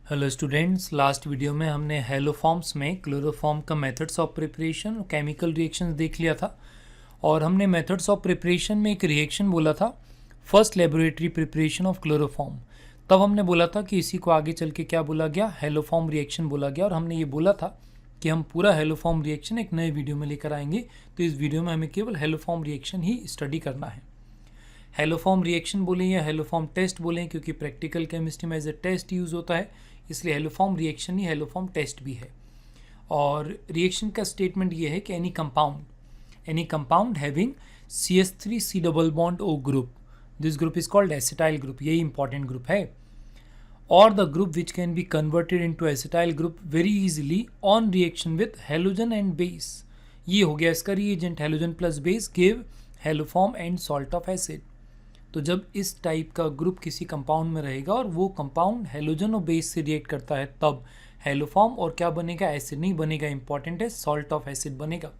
Hello students, last video में हमने हेलोफॉर्म्स में क्लोरोफॉर्म का मेथड्स ऑफ प्रिपरेशन और केमिकल रिएक्शंस देख लिया था। और हमने मेथड्स ऑफ प्रिपरेशन में एक रिएक्शन बोला था, first laboratory preparation of chloroform. तब हमने बोला था कि इसी को आगे चल के क्या बोला गया, हेलोफॉर्म रिएक्शन बोला गया। और हमने ये बोला था कि हम पूरा हेलोफॉर्म रिएक्शन एक नए वीडियो में लेकर आएंगे। तो इस वीडियो में हमें केवल हेलोफॉर्म रिएक्शन ही स्टडी करना है। हेलोफॉर्म रिएक्शन बोलें या हेलोफॉर्म टेस्ट बोलें, क्योंकि प्रैक्टिकल केमिस्ट्री में एज ए टेस्ट यूज़ होता है, इसलिए हेलोफॉर्म रिएक्शन ही हेलोफॉर्म टेस्ट भी है। और रिएक्शन का स्टेटमेंट ये है कि any compound having CH3 C double bond O group, this group is called acetyl group, यही इंपॉर्टेंट ग्रुप है। और the group which can be converted into acetyl group very easily on reaction with halogen and base. ये हो गया इसका reagent, halogen plus base give haloform and salt of acid. तो जब इस टाइप का ग्रुप किसी कंपाउंड में रहेगा और वो कंपाउंड हेलोजन और बेस से रिएक्ट करता है, तब हेलोफॉर्म और क्या बनेगा, एसिड नहीं बनेगा, इंपॉर्टेंट है, सॉल्ट ऑफ एसिड बनेगा।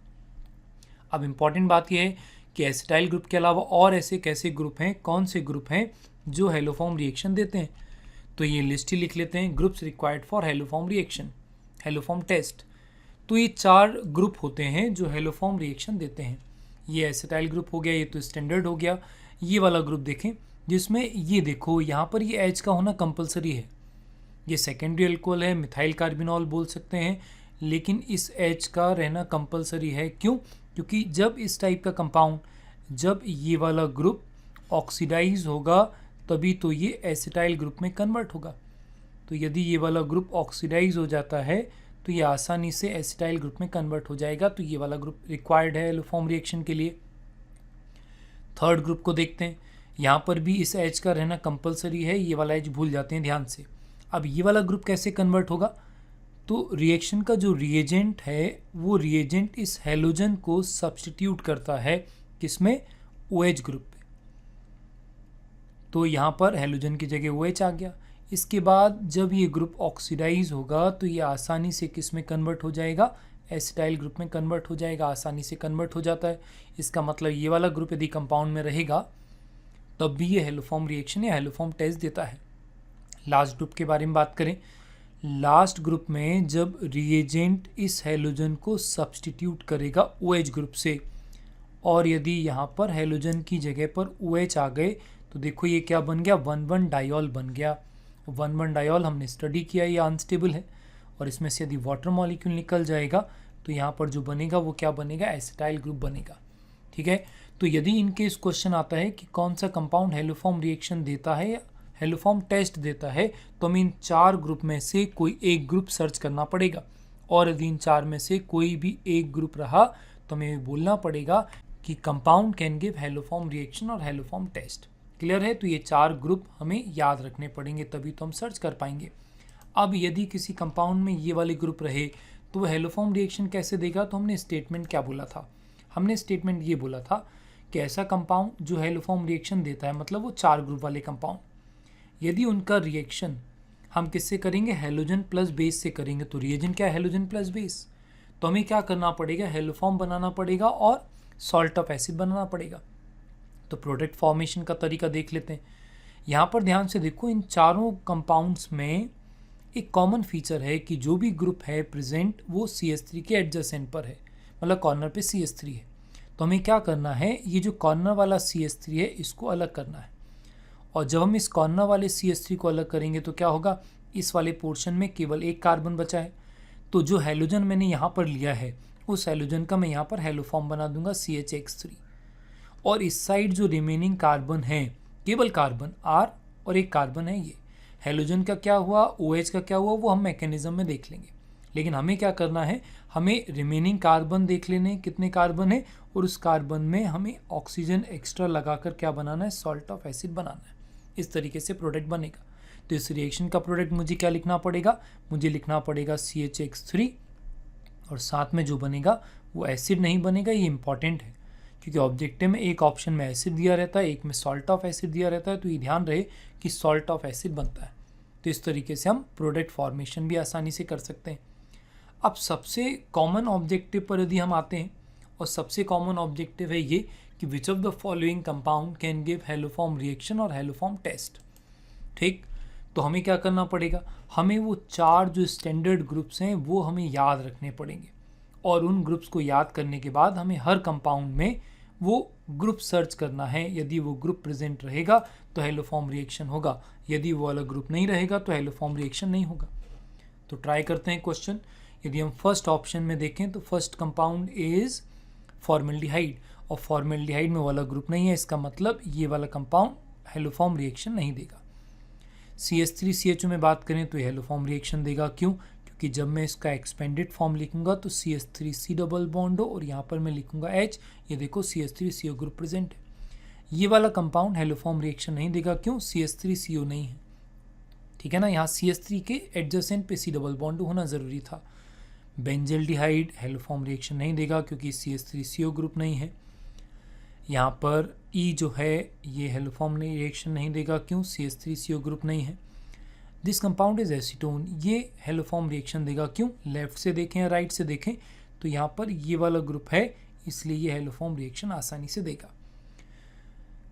अब इंपॉर्टेंट बात यह है कि एसिटाइल ग्रुप के अलावा और ऐसे कैसे ग्रुप हैं, कौन से ग्रुप हैं जो हेलोफॉर्म रिएक्शन देते हैं। तो ये लिस्ट ही लिख लेते हैं, groups required for haloform reaction, haloform test. तो ये 4 ग्रुप होते हैं जो हेलोफॉर्म रिएक्शन देते हैं। ये एसिटाइल ग्रुप हो गया, ये तो स्टैंडर्ड हो गया। ये वाला ग्रुप देखें जिसमें ये देखो यहाँ पर ये H का होना कंपलसरी है। ये सेकेंडरी अल्कोहल है, मिथाइल कार्बिनॉल बोल सकते हैं, लेकिन इस H का रहना कंपलसरी है। क्यों? क्योंकि जब इस टाइप का कंपाउंड, जब ये वाला ग्रुप ऑक्सीडाइज होगा तभी तो ये एसिटाइल ग्रुप में कन्वर्ट होगा। तो यदि ये वाला ग्रुप ऑक्सीडाइज हो जाता है तो ये आसानी से एसिटाइल ग्रुप में कन्वर्ट हो जाएगा। तो ये वाला ग्रुप रिक्वायर्ड है हेलोफॉर्म रिएक्शन के लिए। थर्ड ग्रुप को देखते हैं, यहाँ पर भी इस H का रहना कंपलसरी है, ये वाला H भूल जाते हैं ध्यान से। अब ये वाला ग्रुप कैसे कन्वर्ट होगा, तो रिएक्शन का जो रिएजेंट है वो रिएजेंट इस हेलोजन को सब्स्टिट्यूट करता है किसमें, OH ग्रुप पे। तो यहाँ पर हेलोजन की जगह OH आ गया। इसके बाद जब ये ग्रुप ऑक्सीडाइज होगा तो ये आसानी से किस में कन्वर्ट हो जाएगा, एसिटाइल ग्रुप में कन्वर्ट हो जाएगा, आसानी से कन्वर्ट हो जाता है। इसका मतलब ये वाला ग्रुप यदि कंपाउंड में रहेगा तब भी ये हेलोफॉर्म रिएक्शन या हेलोफॉर्म टेस्ट देता है। लास्ट ग्रुप के बारे में बात करें, लास्ट ग्रुप में जब रिएजेंट इस हेलोजन को सब्स्टिट्यूट करेगा OH ग्रुप से, और यदि यहाँ पर हेलोजन की जगह पर OH आ गए तो देखो ये क्या बन गया, 1,1 डाइऑल बन गया। 1,1 डाइऑल हमने स्टडी किया, ये अनस्टेबल है, और इसमें से यदि वाटर मॉलिक्यूल निकल जाएगा तो यहाँ पर जो बनेगा वो क्या बनेगा, एसिटाइल ग्रुप बनेगा। ठीक है, तो यदि इनके इस क्वेश्चन आता है कि कौन सा कंपाउंड हेलोफॉर्म रिएक्शन देता है या हेलोफॉर्म टेस्ट देता है, तो हमें इन 4 ग्रुप में से कोई एक ग्रुप सर्च करना पड़ेगा। और यदि इन 4 में से कोई भी एक ग्रुप रहा तो हमें बोलना पड़ेगा कि compound can give haloform reaction और हेलोफॉर्म टेस्ट। क्लियर है? तो ये 4 ग्रुप हमें याद रखने पड़ेंगे, तभी तो हम सर्च कर पाएंगे। अब यदि किसी कंपाउंड में ये वाले ग्रुप रहे तो वो हेलोफॉर्म रिएक्शन कैसे देगा, तो हमने स्टेटमेंट क्या बोला था, हमने स्टेटमेंट ये बोला था कि ऐसा कंपाउंड जो हेलोफॉर्म रिएक्शन देता है, मतलब वो 4 ग्रुप वाले कंपाउंड, यदि उनका रिएक्शन हम किससे करेंगे, हेलोजन प्लस बेस से करेंगे। तो रिएजेंट क्या है, हेलोजन प्लस बेस। तो हमें क्या करना पड़ेगा, हेलोफॉर्म बनाना पड़ेगा और सॉल्ट ऑफ एसिड बनाना पड़ेगा। तो प्रोडक्ट फॉर्मेशन का तरीका देख लेते हैं। यहाँ पर ध्यान से देखो, इन चारों कंपाउंड्स में एक कॉमन फीचर है कि जो भी ग्रुप है प्रेजेंट वो CH3 के एडजेसेंट पर है, मतलब कॉर्नर पे CH3 है। तो हमें क्या करना है, ये जो कॉर्नर वाला CH3 है इसको अलग करना है। और जब हम इस कॉर्नर वाले CH3 को अलग करेंगे तो क्या होगा, इस वाले पोर्शन में केवल एक कार्बन बचा है। तो जो हेलोजन मैंने यहाँ पर लिया है उस हेलोजन का मैं यहाँ पर हेलोफॉर्म बना दूंगा CHX3। और इस साइड जो रिमेनिंग कार्बन है, केवल कार्बन R और एक कार्बन है ये, हेलोजन का क्या हुआ, OH का क्या हुआ, वो हम मैकेनिज्म में देख लेंगे। लेकिन हमें क्या करना है, हमें रिमेनिंग कार्बन देख लेने कितने कार्बन है, और उस कार्बन में हमें ऑक्सीजन एक्स्ट्रा लगाकर क्या बनाना है, सॉल्ट ऑफ एसिड बनाना है। इस तरीके से प्रोडक्ट बनेगा। तो इस रिएक्शन का प्रोडक्ट मुझे क्या लिखना पड़ेगा, मुझे लिखना पड़ेगा CHX3, और साथ में जो बनेगा वो एसिड नहीं बनेगा। ये इंपॉर्टेंट है क्योंकि ऑब्जेक्टिव में एक ऑप्शन में एसिड दिया रहता है, एक में सॉल्ट ऑफ एसिड दिया रहता है, तो ये ध्यान रहे कि सॉल्ट ऑफ एसिड बनता है। तो इस तरीके से हम प्रोडक्ट फॉर्मेशन भी आसानी से कर सकते हैं। अब सबसे कॉमन ऑब्जेक्टिव पर यदि हम आते हैं, और सबसे कॉमन ऑब्जेक्टिव है ये कि विच of the following compound can give haloform reaction और हेलोफॉर्म टेस्ट। ठीक, तो हमें क्या करना पड़ेगा, हमें वो 4 जो स्टैंडर्ड ग्रुप्स हैं वो हमें याद रखने पड़ेंगे, और उन ग्रुप्स को याद करने के बाद हमें हर कंपाउंड में वो ग्रुप सर्च करना है। यदि वो ग्रुप प्रेजेंट रहेगा तो हेलोफॉर्म रिएक्शन होगा, यदि वो वाला ग्रुप नहीं रहेगा तो हेलोफॉर्म रिएक्शन नहीं होगा। तो ट्राई करते हैं क्वेश्चन। यदि हम फर्स्ट ऑप्शन में देखें तो फर्स्ट कंपाउंड इज फॉर्मेल्डिहाइड, और फॉर्मेल्डिहाइड में वाला ग्रुप नहीं है, इसका मतलब ये वाला कंपाउंड हेलोफॉर्म रिएक्शन नहीं देगा। CH3CHO में बात करें तो ये हेलोफॉर्म रिएक्शन देगा, क्यों? क्योंकि जब मैं इसका एक्सपेंडेड फॉर्म लिखूंगा तो CH3C डबल बॉन्ड हो और यहाँ पर मैं लिखूंगा H, ये देखो CH3CO ग्रुप प्रेजेंट है। ये वाला कंपाउंड हेलोफॉर्म रिएक्शन नहीं देगा, क्यों? CH3CO नहीं है, ठीक है ना। यहाँ CH3 के एडजेसेंट पे C डबल बॉन्ड होना ज़रूरी था। बेंजल्डिहाइड हेलोफॉर्म रिएक्शन नहीं देगा क्योंकि CH3CO ग्रुप नहीं है। यहाँ पर E जो है ये हेलोफॉर्म रिएक्शन नहीं देगा, क्यों? CH3CO ग्रुप नहीं है। दिस कंपाउंड इज एसीटोन, ये हेलोफॉर्म रिएक्शन देगा, क्यों? लेफ्ट से देखें या राइट से देखें तो यहाँ पर ये वाला ग्रुप है, इसलिए ये हेलोफॉर्म रिएक्शन आसानी से देगा।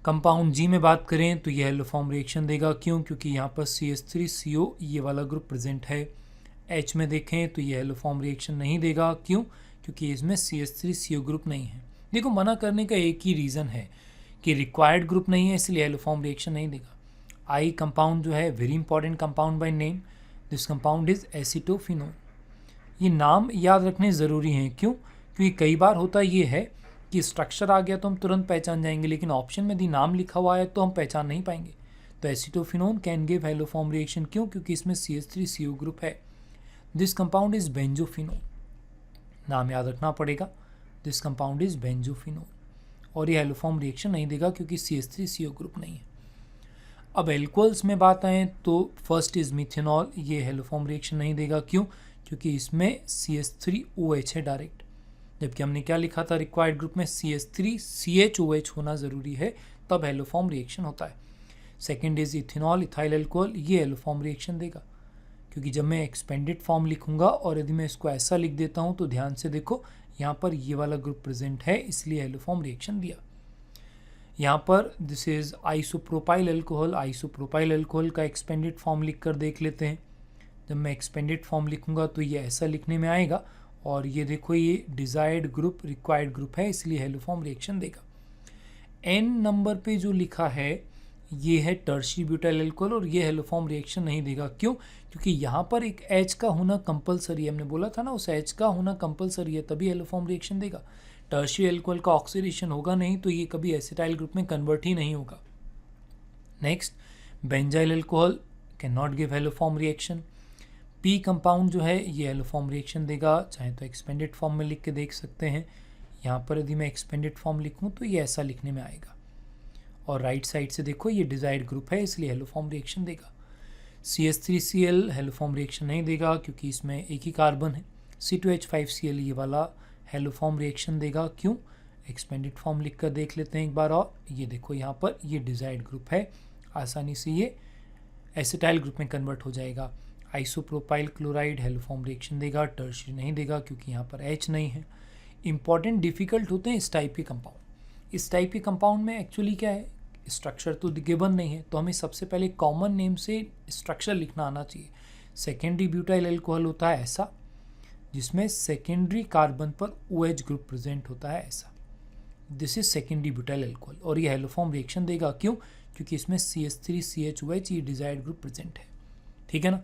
कंपाउंड G में बात करें तो ये हेलोफॉर्म रिएक्शन देगा, क्यों? क्योंकि यहाँ पर CH3CO ये वाला ग्रुप प्रेजेंट है। H में देखें तो ये हेलोफॉर्म रिएक्शन नहीं देगा, क्यों? क्योंकि इसमें CH3CO ग्रुप नहीं है। देखो, मना करने का एक ही रीज़न है कि रिक्वायर्ड ग्रुप नहीं है, इसलिए हेलोफॉर्म रिएक्शन नहीं देगा। I कंपाउंड जो है very important compound by name, this compound is acetophenone. ये नाम याद रखने ज़रूरी हैं, क्यों? क्योंकि कई बार होता ये है कि स्ट्रक्चर आ गया तो हम तुरंत पहचान जाएंगे, लेकिन ऑप्शन में यदि नाम लिखा हुआ है तो हम पहचान नहीं पाएंगे। तो acetophenone can give haloform reaction, क्यों? क्योंकि इसमें CH3CO ग्रुप है। दिस कंपाउंड इज बेंजोफिनोन, नाम याद रखना पड़ेगा, दिस कंपाउंड इज बेंजोफिनोन, और ये हेलोफॉर्म रिएक्शन नहीं देगा क्योंकि CH3CO ग्रुप नहीं है। अब एल्कोहल्स में बात आए तो फर्स्ट इज मिथेनॉल, ये हेलोफॉर्म रिएक्शन नहीं देगा, क्यों? क्योंकि इसमें CH3OH है डायरेक्ट, जबकि हमने क्या लिखा था रिक्वायर्ड ग्रुप में CH3CHOH होना ज़रूरी है, तब हेलोफॉर्म रिएक्शन होता है। Second is ethanol, ethyl alcohol, ये हेलोफॉर्म रिएक्शन देगा, क्योंकि जब मैं एक्सपेंडेड फॉर्म लिखूंगा और यदि मैं इसको ऐसा लिख देता हूँ तो ध्यान से देखो यहाँ पर ये वाला ग्रुप प्रेजेंट है, इसलिए हेलोफॉर्म रिएक्शन दिया। यहाँ पर this is isopropyl alcohol, isopropyl alcohol का एक्सपेंडेड फॉर्म लिख कर देख लेते हैं। जब मैं एक्सपेंडेड फॉर्म लिखूंगा तो ये ऐसा लिखने में आएगा, और ये देखो ये डिजायर्ड ग्रुप रिक्वायर्ड ग्रुप है, इसलिए हेलोफॉर्म रिएक्शन देगा। N नंबर पे जो लिखा है ये है टर्शियरी ब्यूटाइल अल्कोहल, और ये हेलोफॉर्म रिएक्शन नहीं देगा, क्यों? क्योंकि यहाँ पर एक H का होना कंपलसरी है, हमने बोला था ना उस H का होना कंपलसरी है, तभी हेलोफॉर्म रिएक्शन देगा। टर्शियरी अल्कोहल का ऑक्सीडेशन होगा नहीं तो ये कभी एसिटाइल ग्रुप में कन्वर्ट ही नहीं होगा। Next, benzyl alcohol can not give haloform reaction. P compound जो है ये हेलोफॉर्म रिएक्शन देगा, चाहे तो एक्सपेंडेड फॉर्म में लिख के देख सकते हैं। यहाँ पर यदि मैं एक्सपेंडेड फॉर्म लिखूँ तो ये ऐसा लिखने में आएगा, और राइट साइड से देखो ये डिजायर्ड ग्रुप है, इसलिए हेलोफॉर्म रिएक्शन देगा। CH3Cl हेलोफॉर्म रिएक्शन नहीं देगा क्योंकि इसमें एक ही कार्बन है। C2H5Cl ये वाला हेलोफॉर्म रिएक्शन देगा, क्यों? एक्सपेंडेड फॉर्म लिख कर देख लेते हैं एक बार, और ये देखो यहाँ पर ये डिजायर्ड ग्रुप है, आसानी से ये एसिटाइल ग्रुप में कन्वर्ट हो जाएगा। आइसोप्रोपाइल क्लोराइड हेलोफॉर्म रिएक्शन देगा, टर्शियरी नहीं देगा क्योंकि यहाँ पर H नहीं है। इंपॉर्टेंट डिफिकल्ट होते हैं इस टाइप के कंपाउंड। इस टाइप के कंपाउंड में एक्चुअली क्या है, स्ट्रक्चर तो गिवन नहीं है, तो हमें सबसे पहले कॉमन नेम से स्ट्रक्चर लिखना आना चाहिए। सेकेंडरी ब्यूटाइल अल्कोहल होता है ऐसा, जिसमें सेकेंडरी कार्बन पर OH ग्रुप प्रेजेंट होता है ऐसा, this is secondary butyl alcohol, और ये हेलोफॉर्म रिएक्शन देगा, क्यों? क्योंकि इसमें CH3CHOH ये डिजायर्ड ग्रुप प्रेजेंट है, ठीक है ना।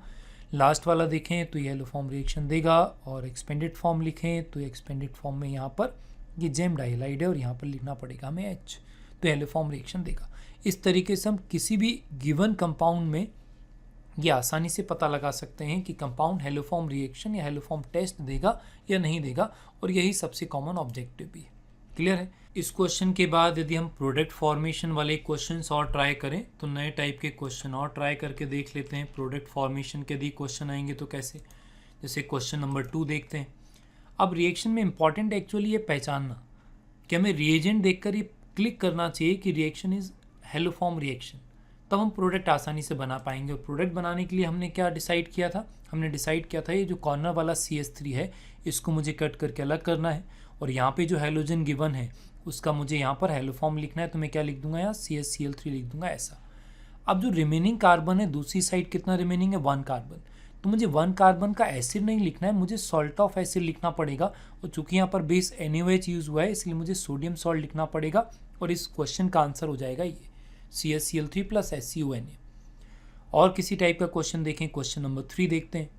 लास्ट वाला देखें तो ये हेलोफॉर्म रिएक्शन देगा, और एक्सपेंडेड फॉर्म लिखें तो एक्सपेंडेड फॉर्म में यहाँ पर ये जेम डाइहाइड है और यहाँ पर लिखना पड़ेगा हमें H, तो हेलोफॉर्म रिएक्शन देगा। इस तरीके से हम किसी भी गिवन कंपाउंड में ये आसानी से पता लगा सकते हैं कि कंपाउंड हेलोफॉर्म रिएक्शन या हेलोफॉर्म टेस्ट देगा या नहीं देगा, और यही सबसे कॉमन ऑब्जेक्टिव भी है। क्लियर है? इस क्वेश्चन के बाद यदि हम प्रोडक्ट फॉर्मेशन वाले क्वेश्चंस और ट्राई करें तो नए टाइप के क्वेश्चन और ट्राई करके देख लेते हैं। प्रोडक्ट फॉर्मेशन के यदि क्वेश्चन आएंगे तो कैसे, जैसे क्वेश्चन नंबर 2 देखते हैं। अब रिएक्शन में इंपॉर्टेंट एक्चुअली ये पहचानना कि हमें रिएजेंट देखकर ये क्लिक करना चाहिए कि रिएक्शन इज हेलोफॉर्म रिएक्शन, तब हम प्रोडक्ट आसानी से बना पाएंगे। और प्रोडक्ट बनाने के लिए हमने क्या डिसाइड किया था, हमने डिसाइड किया था ये जो कॉर्नर वाला CH3 है इसको मुझे कट करके अलग करना है, और यहाँ पे जो हेलोजन गिवन है उसका मुझे यहाँ पर हेलोफॉर्म लिखना है, तो मैं क्या लिख दूंगा, यहाँ CHCl3 लिख दूंगा ऐसा। अब जो रिमेनिंग कार्बन है दूसरी साइड कितना रिमेनिंग है, 1 कार्बन। तो मुझे 1 कार्बन का एसिड नहीं लिखना है, मुझे सॉल्ट ऑफ एसिड लिखना पड़ेगा। और चूंकि यहाँ पर बेस NaOH यूज हुआ है इसलिए मुझे सोडियम सॉल्ट लिखना पड़ेगा और इस क्वेश्चन का आंसर हो जाएगा ये CaCl3 + HCONa। और किसी टाइप का क्वेश्चन देखें, क्वेश्चन नंबर 3 देखते हैं।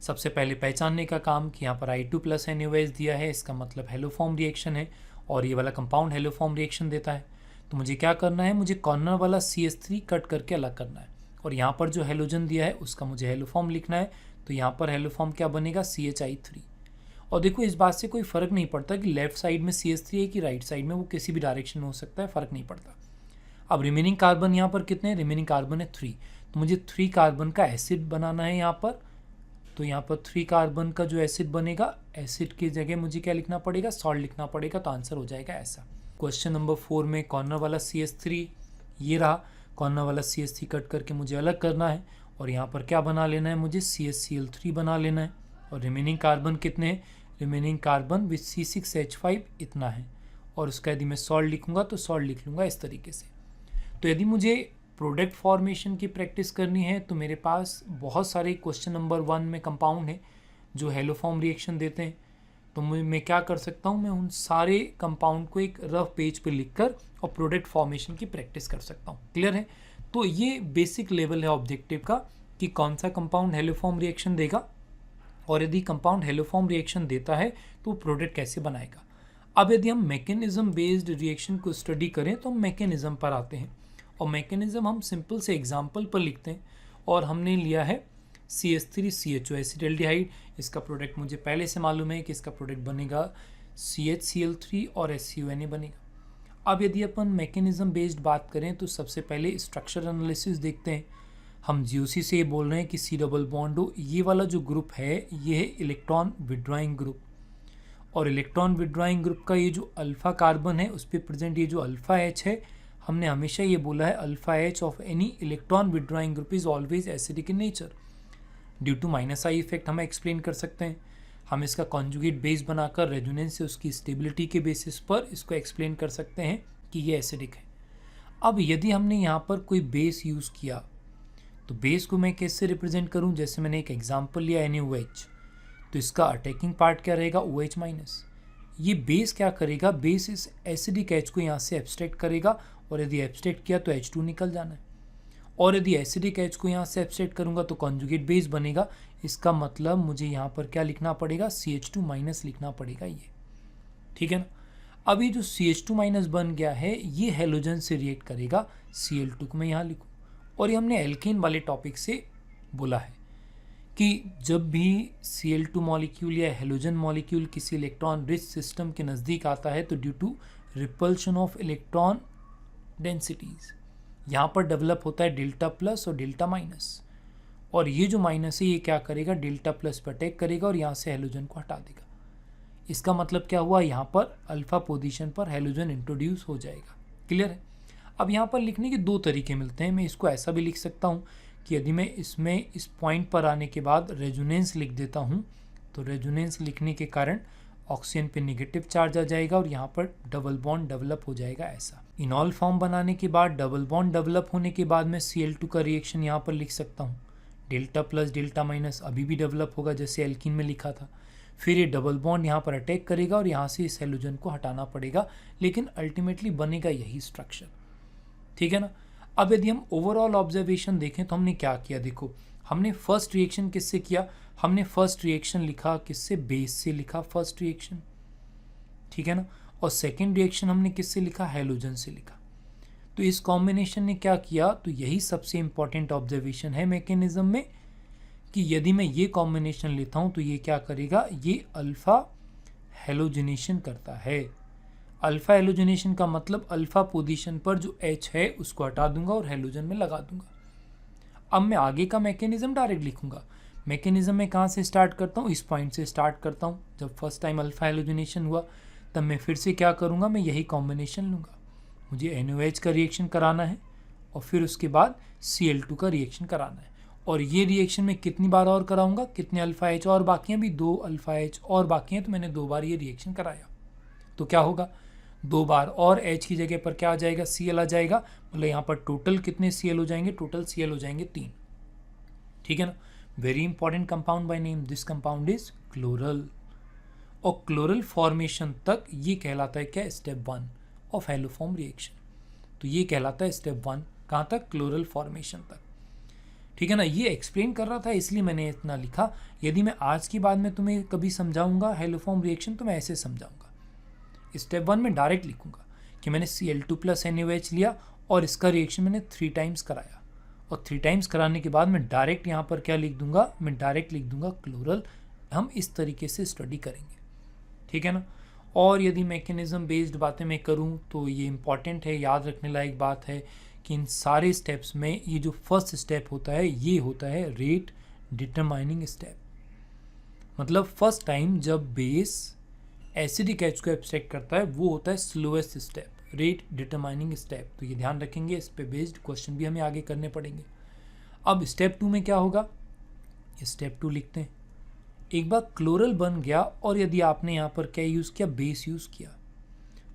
सबसे पहले पहचानने का काम कि यहाँ पर I2 + NaOH दिया है, इसका मतलब हेलोफॉर्म रिएक्शन है और ये वाला कंपाउंड हेलोफॉर्म रिएक्शन देता है। तो मुझे क्या करना है, मुझे कॉर्नर वाला CH3 कट करके अलग करना है और यहाँ पर जो हेलोजन दिया है उसका मुझे हेलोफॉर्म लिखना है। तो यहाँ पर हेलोफॉर्म क्या बनेगा, CHI3। और देखो इस बात से कोई फ़र्क नहीं पड़ता कि लेफ्ट साइड में CH3 है कि राइट साइड में, वो किसी भी डायरेक्शन में हो सकता है, फ़र्क नहीं पड़ता। अब रिमेनिंग कार्बन यहाँ पर कितने, रिमेनिंग कार्बन है 3। तो मुझे 3 कार्बन का एसिड बनाना है यहाँ पर। तो यहाँ पर 3 कार्बन का जो एसिड बनेगा, एसिड की जगह मुझे क्या लिखना पड़ेगा, सॉल्ट लिखना पड़ेगा। तो आंसर हो जाएगा ऐसा। क्वेश्चन नंबर 4 में कॉर्नर वाला CH3 ये रहा, कॉर्नर वाला CH3 कट करके मुझे अलग करना है और यहाँ पर क्या बना लेना है, मुझे CHCl3 बना लेना है। और रिमेनिंग कार्बन कितने हैं, रिमेनिंग कार्बन विथ C6H5 इतना है। और उसका यदि मैं सॉल्ट लिखूंगा तो सॉल्ट लिख लूँगा इस तरीके से। तो यदि मुझे प्रोडक्ट फॉर्मेशन की प्रैक्टिस करनी है तो मेरे पास बहुत सारे क्वेश्चन नंबर 1 में कंपाउंड है जो हेलोफॉर्म रिएक्शन देते हैं। तो मैं क्या कर सकता हूँ, मैं उन सारे कंपाउंड को एक रफ पेज पे लिखकर और प्रोडक्ट फॉर्मेशन की प्रैक्टिस कर सकता हूँ। क्लियर है। तो ये बेसिक लेवल है ऑब्जेक्टिव का कि कौन सा कंपाउंड हेलोफॉर्म रिएक्शन देगा और यदि कंपाउंड हेलोफॉर्म रिएक्शन देता है तो प्रोडक्ट कैसे बनाएगा। अब यदि हम मैकेनिज्म बेस्ड रिएक्शन को स्टडी करें तो हम मैकेनिज्म पर आते हैं और मैकेनिज्म हम सिंपल से एग्जाम्पल पर लिखते हैं। और हमने लिया है CH3CHO एसिटाल्डिहाइड, इसका प्रोडक्ट मुझे पहले से मालूम है कि इसका प्रोडक्ट बनेगा CHCl3 और HCONa बनेगा। अब यदि अपन मैकेनिज्म बेस्ड बात करें तो सबसे पहले स्ट्रक्चर एनालिसिस देखते हैं। हम GOC से ये बोल रहे हैं कि C डबल बॉन्ड हो, ये वाला जो ग्रुप है ये है इलेक्ट्रॉन विड्रॉइंग ग्रुप। और इलेक्ट्रॉन विड्रॉइंग ग्रुप का ये जो अल्फा कार्बन है उस पर प्रेजेंट ये जो अल्फा H है, हमने हमेशा ये बोला है alpha H of any electron withdrawing group is always acidic in nature. Due to -I effect हम एक्सप्लेन कर सकते हैं। हम इसका कॉन्जुगेट बेस बनाकर रेजोनेंस से उसकी स्टेबिलिटी के बेसिस पर इसको एक्सप्लेन कर सकते हैं कि ये एसिडिक है। अब यदि हमने यहाँ पर कोई बेस यूज़ किया तो बेस को मैं कैसे रिप्रेजेंट करूँ, जैसे मैंने एक एग्जाम्पल लिया NaOH, तो इसका अटैकिंग पार्ट क्या रहेगा, OH-। ये बेस क्या करेगा, बेस इस एसिडिक H को यहाँ से एब्स्ट्रैक्ट करेगा और यदि एब्स्ट्रैक्ट किया तो H2 निकल जाना है। और यदि एसिडिक H को यहाँ से एब्स्ट्रैक्ट करूँगा तो कॉन्जुगेट बेस बनेगा। इसका मतलब मुझे यहाँ पर क्या लिखना पड़ेगा, CH2- लिखना पड़ेगा ये। ठीक है ना। अब ये जो CH2- बन गया है ये हेलोजन से रिएक्ट करेगा, Cl2 को मैं यहाँ लिखूँ। और ये हमने एल्केन वाले टॉपिक से बोला है कि जब भी Cl2 मॉलिक्यूल या हेलोजन मॉलिक्यूल किसी इलेक्ट्रॉन रिच सिस्टम के नज़दीक आता है तो due to repulsion of electron densities यहाँ पर डेवलप होता है डेल्टा प्लस और डेल्टा माइनस। और ये जो माइनस है ये क्या करेगा, डेल्टा प्लस पर अटैक करेगा और यहाँ से हेलोजन को हटा देगा। इसका मतलब क्या हुआ, यहाँ पर अल्फा पोजीशन पर हेलोजन इंट्रोड्यूस हो जाएगा। क्लियर है। अब यहाँ पर लिखने के 2 तरीके मिलते हैं। मैं इसको ऐसा भी लिख सकता हूँ कि यदि मैं इसमें इस पॉइंट पर आने के बाद रेजोनेंस लिख देता हूँ तो रेजोनेंस लिखने के कारण ऑक्सीजन पे नेगेटिव चार्ज आ जाएगा और यहाँ पर डबल बॉन्ड डेवलप हो जाएगा ऐसा। इनॉल फॉर्म बनाने के बाद डबल बॉन्ड डेवलप होने के बाद मैं Cl2 का रिएक्शन यहाँ पर लिख सकता हूँ। डेल्टा प्लस डेल्टा माइनस अभी भी डेवलप होगा जैसे एल्कीन में लिखा था। फिर ये डबल बॉन्ड यहाँ पर अटैक करेगा और यहाँ से इस हेलोजन को हटाना पड़ेगा, लेकिन अल्टीमेटली बनेगा यही स्ट्रक्चर। ठीक है ना। अब यदि हम ओवरऑल ऑब्जर्वेशन देखें तो हमने क्या किया, देखो हमने फर्स्ट रिएक्शन किससे किया, हमने फर्स्ट रिएक्शन लिखा किससे, बेस से लिखा फर्स्ट रिएक्शन। ठीक है ना। और सेकेंड रिएक्शन हमने किससे लिखा, हेलोजन से लिखा। तो इस कॉम्बिनेशन ने क्या किया, तो यही सबसे इंपॉर्टेंट ऑब्जर्वेशन है मैकेनिज्म में कि यदि मैं ये कॉम्बिनेशन लेता हूँ तो ये क्या करेगा, ये अल्फा हेलोजनेशन करता है। अल्फा हेलोजनेशन का मतलब अल्फा पोजीशन पर जो H है उसको हटा दूंगा और हेलोजन में लगा दूंगा। अब मैं आगे का मैकेनिज्म डायरेक्ट लिखूंगा। मैकेनिज्म में कहाँ से स्टार्ट करता हूँ, इस पॉइंट से स्टार्ट करता हूँ। जब फर्स्ट टाइम अल्फा हेलोजनेशन हुआ तब मैं फिर से क्या करूँगा, मैं यही कॉम्बिनेशन लूँगा। मुझे NaOH का रिएक्शन कराना है और फिर उसके बाद Cl2 का रिएक्शन कराना है। और ये रिएक्शन मैं कितनी बार और कराऊंगा, कितने अल्फा H और बाकी हैं, भी 2 अल्फा H और बाकी हैं, तो मैंने 2 बार ये रिएक्शन कराया। तो क्या होगा, 2 बार और H की जगह पर क्या आ जाएगा, Cl आ जाएगा। मतलब यहाँ पर टोटल कितने Cl हो जाएंगे, टोटल Cl हो जाएंगे 3। ठीक है ना। Very important compound by name, this compound is chloral. और क्लोरल फॉर्मेशन तक ये कहलाता है क्या, स्टेप 1 ऑफ हैलोफॉर्म रिएक्शन। तो ये कहलाता है स्टेप 1 कहाँ तक, क्लोरल फॉर्मेशन तक। ठीक है ना। ये एक्सप्लेन कर रहा था इसलिए मैंने इतना लिखा। यदि मैं आज की बात में तुम्हें कभी समझाऊंगा हैलोफॉर्म रिएक्शन तो मैं ऐसे समझाऊंगा। स्टेप 1 में डायरेक्ट लिखूंगा कि मैंने Cl2 + NaOH लिया और इसका रिएक्शन मैंने 3 टाइम्स कराया, और 3 टाइम्स कराने के बाद मैं डायरेक्ट यहाँ पर क्या लिख दूंगा, मैं डायरेक्ट लिख दूंगा क्लोरल। हम इस तरीके से स्टडी करेंगे। ठीक है ना। और यदि मैकेनिज्म बेस्ड बातें मैं करूँ तो ये इंपॉर्टेंट है, याद रखने लायक बात है कि इन सारे स्टेप्स में ये जो फर्स्ट स्टेप होता है ये होता है रेट डिटरमाइनिंग स्टेप। मतलब फर्स्ट टाइम जब बेस एसिडिक एच को एब्स्ट्रैक्ट करता है वो होता है slowest step, rate determining step. तो ये ध्यान रखेंगे, इस पे बेस्ड क्वेश्चन भी हमें आगे करने पड़ेंगे। अब स्टेप 2 में क्या होगा, स्टेप 2 लिखते हैं। एक बार क्लोरल बन गया और यदि आपने यहाँ पर क्या यूज़ किया, बेस यूज़ किया।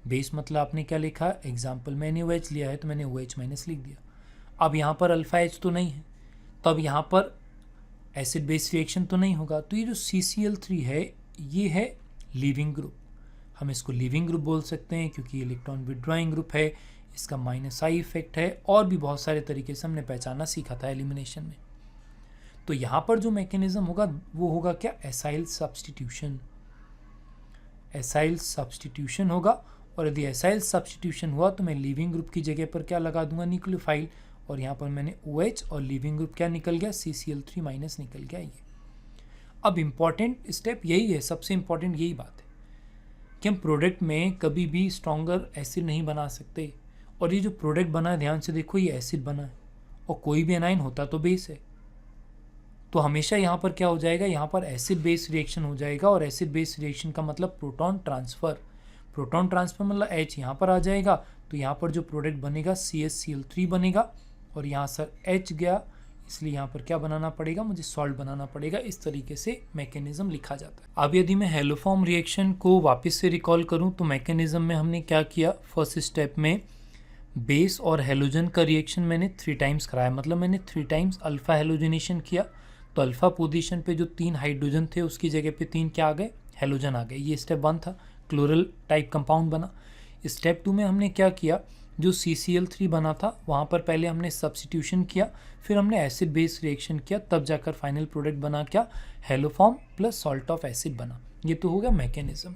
बेस मतलब आपने क्या लिखा, एग्जाम्पल मैंने OH लिया है तो मैंने OH- लिख दिया। अब यहाँ पर अल्फा H तो नहीं है, तब यहाँ पर एसिड बेस रिएक्शन तो नहीं होगा। तो ये जो CCl3 है ये है लीविंग ग्रुप। हम इसको लीविंग ग्रुप बोल सकते हैं क्योंकि इलेक्ट्रॉन विड्रॉइंग ग्रुप है, इसका -I इफेक्ट है, और भी बहुत सारे तरीके से हमने पहचाना सीखा था एलिमिनेशन में। तो यहाँ पर जो मैकेनिज्म होगा वो होगा क्या, एसाइल सब्स्टिट्यूशन। एसाइल सब्स्टिट्यूशन होगा, और यदि एसाइल सब्स्टिट्यूशन हुआ तो मैं लीविंग ग्रुप की जगह पर क्या लगा दूंगा, न्यूक्लियोफाइल, और यहाँ पर मैंने OH और लीविंग ग्रुप क्या निकल गया, CCl3- निकल गया ये। अब इम्पॉर्टेंट स्टेप यही है, सबसे इम्पॉर्टेंट यही बात है कि हम प्रोडक्ट में कभी भी स्ट्रॉन्गर एसिड नहीं बना सकते। और ये जो प्रोडक्ट बना है ध्यान से देखो, ये एसिड बना है और कोई भी एनाइन होता तो बेस है। तो हमेशा यहाँ पर क्या हो जाएगा, यहाँ पर एसिड बेस रिएक्शन हो जाएगा, और एसिड बेस रिएक्शन का मतलब प्रोटॉन ट्रांसफ़र। प्रोटॉन ट्रांसफ़र मतलब H यहाँ पर आ जाएगा, तो यहाँ पर जो प्रोडक्ट बनेगा CH-Cl3 बनेगा, और यहाँ सर H गया, इसलिए यहाँ पर क्या बनाना पड़ेगा, मुझे सॉल्ट बनाना पड़ेगा। इस तरीके से मैकेनिज्म लिखा जाता है। अब यदि मैं हैलोफॉर्म रिएक्शन को वापस से रिकॉल करूँ तो मैकेनिज्म में हमने क्या किया, फर्स्ट स्टेप में बेस और हेलोजन का रिएक्शन मैंने 3 टाइम्स कराया। मतलब मैंने 3 टाइम्स अल्फा हेलोजनेशन किया, तो अल्फा पोजीशन पे जो 3 हाइड्रोजन थे उसकी जगह पे 3 क्या आ गए, हेलोजन आ गए। ये स्टेप 1 था, क्लोरल टाइप कंपाउंड बना। स्टेप 2 में हमने क्या किया, जो CCl3 बना था वहाँ पर पहले हमने सब्स्टिट्यूशन किया, फिर हमने एसिड बेस रिएक्शन किया, तब जाकर फाइनल प्रोडक्ट बना क्या, haloform plus salt of acid बना। ये तो हो गया मैकेनिज्म।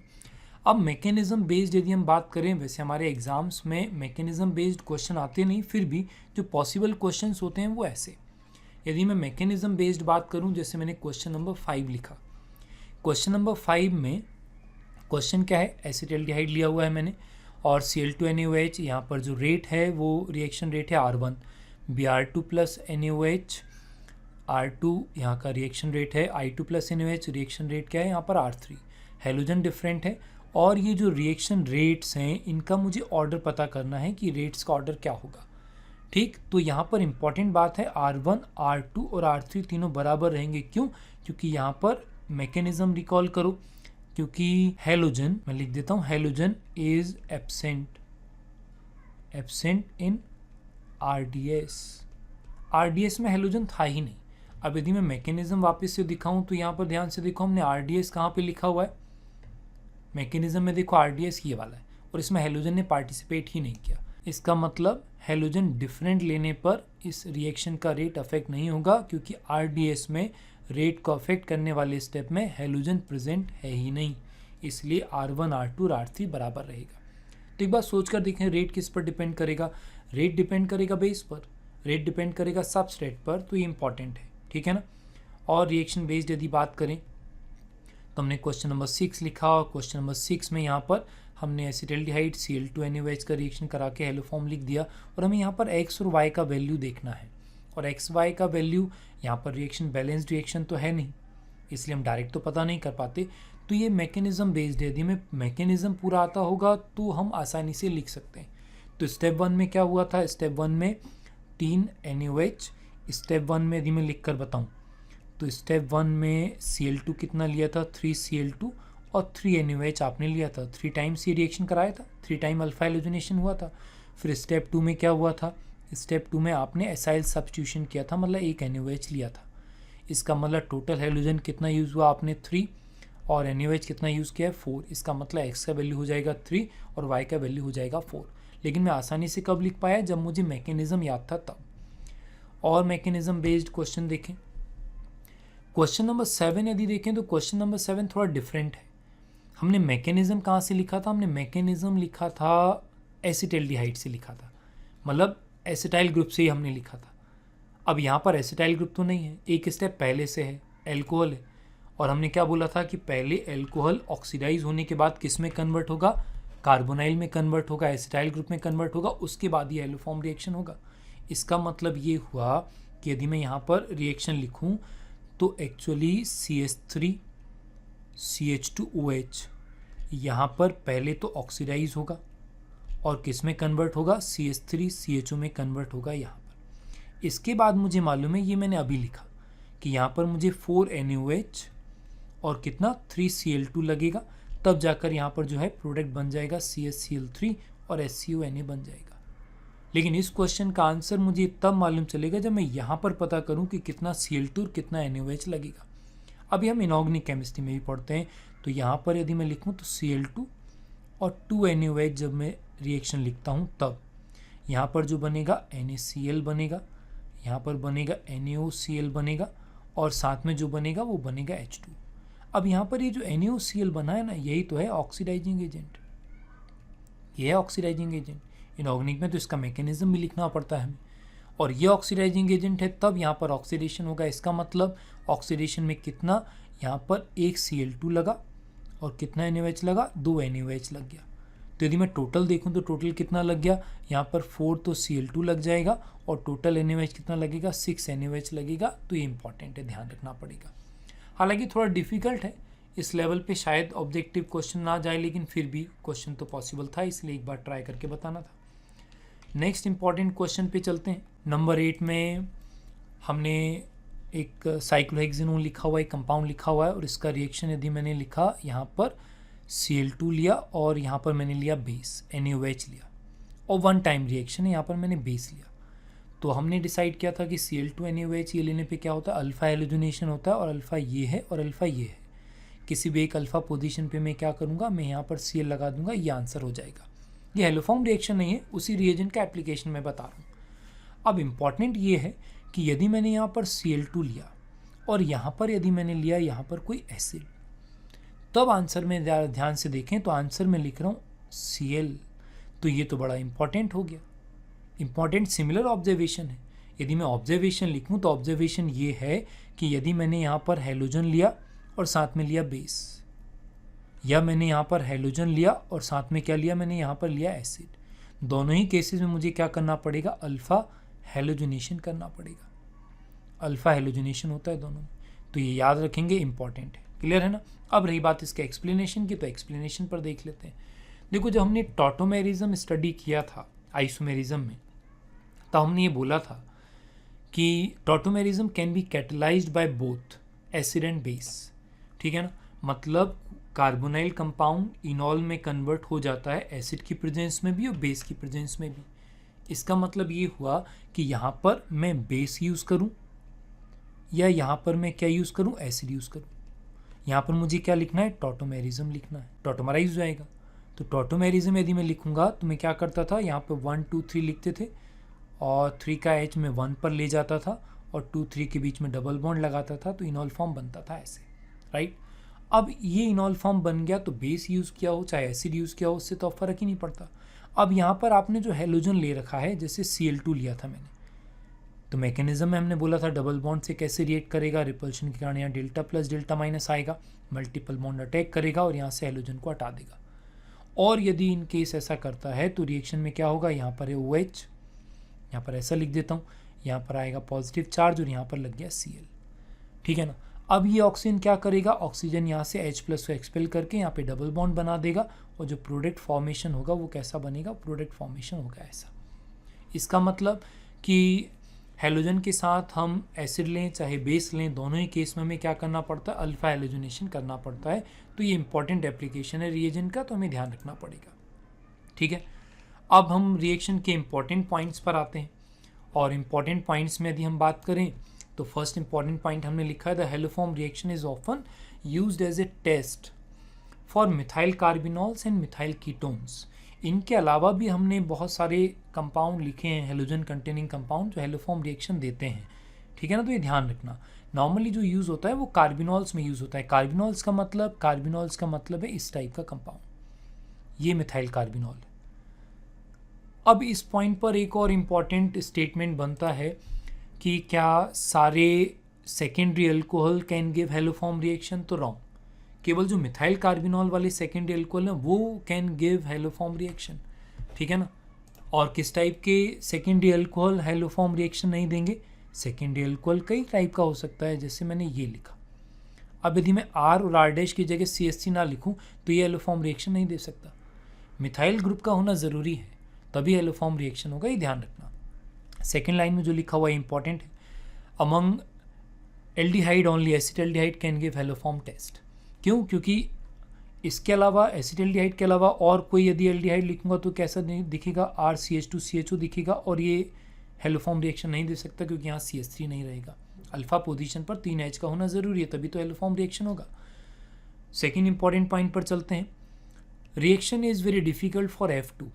अब मैकेनिज्म बेस्ड यदि हम बात करें, वैसे हमारे एग्जाम्स में मैकेनिज्म बेस्ड क्वेश्चन आते नहीं, फिर भी जो पॉसिबल क्वेश्चंस होते हैं वो ऐसे। यदि मैं मैकेनिज्म बेस्ड बात करूं, जैसे मैंने क्वेश्चन नंबर 5 लिखा। क्वेश्चन नंबर 5 में क्वेश्चन क्या है, एसिटाल्डिहाइड लिया हुआ है मैंने, और Cl2NaOH यहाँ पर जो रेट है वो रिएक्शन रेट है R1, Br2 + NaOH R2 यहाँ का रिएक्शन रेट है, I2 + NaOH रिएक्शन रेट क्या है यहाँ पर R3। हेलोजन डिफरेंट है, और ये जो रिएक्शन रेट्स हैं इनका मुझे ऑर्डर पता करना है कि रेट्स का ऑर्डर क्या होगा। ठीक, तो यहाँ पर इंपॉर्टेंट बात है R1, R2 और R3 तीनों बराबर रहेंगे। क्यों, क्योंकि यहाँ पर मैकेनिज्म रिकॉल करो, क्योंकि हेलोजन, मैं लिख देता हूँ, halogen is absent in RDS में हेलोजन था ही नहीं। अब यदि मैं मैकेनिज्म वापस से दिखाऊं तो यहाँ पर ध्यान से देखो, हमने RDS कहाँ पे लिखा हुआ है, मैकेनिज्म में देखो RDS ये वाला है, और इसमें हेलोजन ने पार्टिसिपेट ही नहीं किया। इसका मतलब हेलोजन डिफरेंट लेने पर इस रिएक्शन का रेट अफेक्ट नहीं होगा, क्योंकि RDS में रेट को अफेक्ट करने वाले स्टेप में हेलोजन प्रेजेंट है ही नहीं, इसलिए R1, R2 और R3 बराबर रहेगा। तो एक बार सोचकर देखें, रेट किस पर डिपेंड करेगा, रेट डिपेंड करेगा बेस पर, रेट डिपेंड करेगा सबस्ट्रेट पर, तो ये इंपॉर्टेंट है। ठीक है ना। और रिएक्शन बेस्ड यदि बात करें तो हमने क्वेश्चन नंबर 6 लिखा, और क्वेश्चन नंबर 6 में यहाँ पर हमने एसिटाल्डिहाइड Cl2NaOH का रिएक्शन करा के हेलोफॉर्म लिख दिया, और हमें यहाँ पर x और y का वैल्यू देखना है, और x y का वैल्यू यहाँ पर रिएक्शन बैलेंस्ड रिएक्शन तो है नहीं, इसलिए हम डायरेक्ट तो पता नहीं कर पाते। तो ये मैकेनिज्म बेस्ड है, यदि हमें मैकेनिज्म पूरा आता होगा तो हम आसानी से लिख सकते हैं। तो स्टेप 1 में क्या हुआ था, स्टेप 1 में 3 NaOH, स्टेप 1 में यदि मैं लिख कर बताऊँ तो स्टेप 1 में Cl2 कितना लिया था, 3 Cl2, और 3 NaOH आपने लिया था, 3 टाइम्स ये रिएक्शन कराया था, 3 टाइम अल्फा हेलोजनेशन हुआ था। फिर स्टेप 2 में क्या हुआ था, स्टेप 2 में आपने एसाइल सब्स्टिट्यूशन किया था, मतलब 1 NaOH लिया था। इसका मतलब टोटल हेलोजन कितना यूज़ हुआ आपने 3, और NaOH कितना यूज़ किया है 4। इसका मतलब x का वैल्यू हो जाएगा 3 और y का वैल्यू हो जाएगा 4। लेकिन मैं आसानी से कब लिख पाया, जब मुझे मैकेनिज्म याद था तब। और मैकेनिज्म बेस्ड क्वेश्चन देखें, क्वेश्चन नंबर 7 यदि देखें तो क्वेश्चन नंबर 7 थोड़ा डिफरेंट है। हमने मैकेनिज्म कहाँ से लिखा था, हमने मैकेनिज्म लिखा था एसिटाल्डिहाइड से लिखा था, मतलब एसिटाइल ग्रुप से ही हमने लिखा था। अब यहाँ पर एसिटाइल ग्रुप तो नहीं है, एक स्टेप पहले से है, एल्कोहल है। और हमने क्या बोला था कि पहले एल्कोहल ऑक्सीडाइज होने के बाद किस में कन्वर्ट होगा, कार्बोनाइल में कन्वर्ट होगा, एसिटाइल ग्रुप में कन्वर्ट होगा, उसके बाद ये एलोफॉर्म रिएक्शन होगा। इसका मतलब ये हुआ कि यदि मैं यहाँ पर रिएक्शन लिखूँ तो एक्चुअली CH3 CH2OH यहाँ पर पहले तो ऑक्सीडाइज होगा और किस में कन्वर्ट होगा, CH3 CHO में कन्वर्ट होगा यहाँ पर। इसके बाद मुझे मालूम है, ये मैंने अभी लिखा कि यहाँ पर मुझे 4 NaOH और कितना 3 Cl2 लगेगा, तब जाकर यहाँ पर जो है प्रोडक्ट बन जाएगा CHCl3 और HCONA बन जाएगा। लेकिन इस क्वेश्चन का आंसर मुझे तब मालूम चलेगा जब मैं यहाँ पर पता करूँ कि कितना Cl2 और कितना NaOH लगेगा। अभी हम इनऑर्गेनिक केमिस्ट्री में भी पढ़ते हैं, तो यहाँ पर यदि मैं लिखूँ तो Cl2 और 2 NaOH जब मैं रिएक्शन लिखता हूँ तब यहाँ पर जो बनेगा NaCl बनेगा, यहाँ पर बनेगा NaOCl बनेगा, और साथ में जो बनेगा वो बनेगा H2। अब यहाँ पर ये जो NaOCl बना है ना, यही तो है ऑक्सीडाइजिंग एजेंट, ये है ऑक्सीडाइजिंग एजेंट। इनऑर्गेनिक में तो इसका मैकेनिज्म भी लिखना पड़ता है हमें, और ये ऑक्सीडाइजिंग एजेंट है, तब यहाँ पर ऑक्सीडेशन होगा। इसका मतलब ऑक्सीडेशन में कितना, यहाँ पर 1 Cl2 लगा और कितना NaOH लगा, 2 NaOH लग गया। तो यदि मैं टोटल देखूँ तो टोटल कितना लग गया, यहाँ पर 4 तो Cl2 लग जाएगा और टोटल NaOH कितना लगेगा, 6 NaOH लगेगा। तो ये इंपॉर्टेंट है, ध्यान रखना पड़ेगा। हालांकि थोड़ा डिफिकल्ट है, इस लेवल पे शायद ऑब्जेक्टिव क्वेश्चन ना जाए, लेकिन फिर भी क्वेश्चन तो पॉसिबल था, इसलिए एक बार ट्राई करके बताना था। नेक्स्ट इंपॉर्टेंट क्वेश्चन पे चलते हैं। नंबर 8 में हमने एक साइक्लोहेक्सेनोन लिखा हुआ है, कंपाउंड लिखा हुआ है, और इसका रिएक्शन यदि मैंने लिखा यहाँ पर Cl2 लिया और यहाँ पर मैंने लिया बेस NaOH लिया, और 1 टाइम रिएक्शन है, यहाँ पर मैंने बेस लिया। तो हमने डिसाइड किया था कि Cl2 NaOH ये लेने पे क्या होता है, अल्फा हेलोजनेशन होता है, और अल्फा ये है और अल्फा ये है। किसी भी एक अल्फा पोजीशन पे मैं क्या करूँगा, मैं यहाँ पर Cl लगा दूंगा, ये आंसर हो जाएगा। ये हेलोफॉर्म रिएक्शन नहीं है, उसी रिएजेंट का एप्लीकेशन मैं बता रहा हूँ। अब इम्पॉर्टेंट ये है कि यदि मैंने यहाँ पर Cl2 लिया और यहाँ पर यदि मैंने लिया यहाँ पर कोई एसिड, तब आंसर में ध्यान से देखें तो आंसर में लिख रहा हूँ Cl, तो ये तो बड़ा इंपॉर्टेंट हो गया। इंपॉर्टेंट सिमिलर ऑब्जर्वेशन है। यदि मैं ऑब्जर्वेशन लिखूँ तो ऑब्जर्वेशन ये है कि यदि मैंने यहाँ पर हेलोजन लिया और साथ में लिया बेस, या मैंने यहाँ पर हेलोजन लिया और साथ में क्या लिया, मैंने यहाँ पर लिया एसिड, दोनों ही केसेस में मुझे क्या करना पड़ेगा, अल्फा हेलोजनेशन करना पड़ेगा। अल्फा हेलोजनेशन होता है दोनों में, तो ये याद रखेंगे, इंपॉर्टेंट है। क्लियर है ना। अब रही बात इसके एक्सप्लेनेशन की, तो एक्सप्लेनेशन पर देख लेते हैं। देखो, जब हमने टॉटोमेरिज्म स्टडी किया था आइसोमेरिज्म में, तो हमने ये बोला था कि tautomerism can be catalysed by both acid and base. ठीक है ना, मतलब कार्बोनाइल कंपाउंड इनॉल में कन्वर्ट हो जाता है एसिड की प्रेजेंस में भी और बेस की प्रेजेंस में भी। इसका मतलब ये हुआ कि यहाँ पर मैं बेस यूज़ करूँ या यहाँ पर मैं क्या यूज़ करूँ, एसिड यूज़ करूँ। यहाँ पर मुझे क्या लिखना है, टॉटोमेरिज्म लिखना है, टॉटोमराइज हो जाएगा। तो टॉटोमेरिज्म यदि मैं लिखूँगा तो मैं क्या करता था, यहाँ पर 1 2 3 लिखते थे और 3 का H में 1 पर ले जाता था और 2 3 के बीच में डबल बॉन्ड लगाता था, तो इनॉल फॉर्म बनता था ऐसे, राइट। अब ये इनॉल फॉर्म बन गया, तो बेस यूज़ किया हो चाहे एसिड यूज़ किया हो, उससे तो फ़र्क ही नहीं पड़ता। अब यहाँ पर आपने जो हेलोजन ले रखा है, जैसे Cl2 लिया था मैंने, तो मैकेनिज्म में हमने बोला था डबल बॉन्ड से कैसे रिएक्ट करेगा, रिपल्शन के कारण यहाँ डेल्टा प्लस डेल्टा माइनस आएगा, मल्टीपल बॉन्ड अटैक करेगा और यहाँ से हेलोजन को हटा देगा। और यदि इन केस ऐसा करता है तो रिएक्शन में क्या होगा, यहाँ पर है OH, यहाँ पर ऐसा लिख देता हूँ, यहाँ पर आएगा पॉजिटिव चार्ज और यहाँ पर लग गया Cl। ठीक है ना। अब ये ऑक्सीजन क्या करेगा, ऑक्सीजन यहाँ से H+ को एक्सपेल करके यहाँ पे डबल बॉन्ड बना देगा, और जो प्रोडक्ट फॉर्मेशन होगा वो कैसा बनेगा, प्रोडक्ट फॉर्मेशन होगा ऐसा। इसका मतलब कि हैलोजन के साथ हम एसिड लें चाहे बेस लें, दोनों ही केस में हमें क्या करना पड़ता है, अल्फा हैलोजनेशन करना पड़ता है। तो ये इंपॉर्टेंट एप्लीकेशन है रिएजेंट का, तो हमें ध्यान रखना पड़ेगा। ठीक है, अब हम रिएक्शन के इंपॉर्टेंट पॉइंट्स पर आते हैं। और इंपॉर्टेंट पॉइंट्स में यदि हम बात करें तो फर्स्ट इंपॉर्टेंट पॉइंट हमने लिखा है, the haloform reaction is often used as a test for methyl carbinols and methyl ketones. इनके अलावा भी हमने बहुत सारे कंपाउंड लिखे हैं, हेलोजन कंटेनिंग कंपाउंड, जो हेलोफॉर्म रिएक्शन देते हैं। ठीक है ना, तो ये ध्यान रखना। नॉर्मली जो यूज़ होता है वो कार्बिनॉल्स में यूज़ होता है। कार्बिनॉल्स का मतलब है इस टाइप का कंपाउंड, ये मिथाइल कार्बिनॉल है। अब इस पॉइंट पर एक और इम्पॉर्टेंट स्टेटमेंट बनता है कि क्या सारे secondary alcohol can give haloform reaction, तो रॉन्ग। केवल जो मिथाइल कार्बिनॉल वाले सेकेंडरी अल्कोहल हैं वो कैन गिव हैलोफॉर्म रिएक्शन। ठीक है ना, और किस टाइप के सेकेंडरी अल्कोहल हैलोफॉर्म रिएक्शन नहीं देंगे, सेकेंडरी अल्कोहल कई टाइप का हो सकता है, जैसे मैंने ये लिखा। अब यदि मैं आर और आर डैश की जगह CH3 ना लिखूं तो ये हैलोफॉर्म रिएक्शन नहीं दे सकता। मिथाइल ग्रुप का होना ज़रूरी है, तभी हैलोफॉर्म रिएक्शन होगा, ये ध्यान रखना। सेकेंड लाइन में जो लिखा हुआ है इंपॉर्टेंट है, among aldehyde only acetaldehyde can give haloform test. क्यों? क्योंकि इसके अलावा एसिटाल्डिहाइड के अलावा और कोई यदि एल्डिहाइड लिखूंगा तो कैसा दिखेगा, RCH2CHO दिखेगा, और ये हैलोफॉर्म रिएक्शन नहीं दे सकता क्योंकि यहाँ CH3 नहीं रहेगा। अल्फा पोजीशन पर 3 H का होना ज़रूरी है, तभी तो हैलोफॉर्म रिएक्शन होगा। सेकेंड इंपॉर्टेंट पॉइंट पर चलते हैं, reaction is very difficult for F2।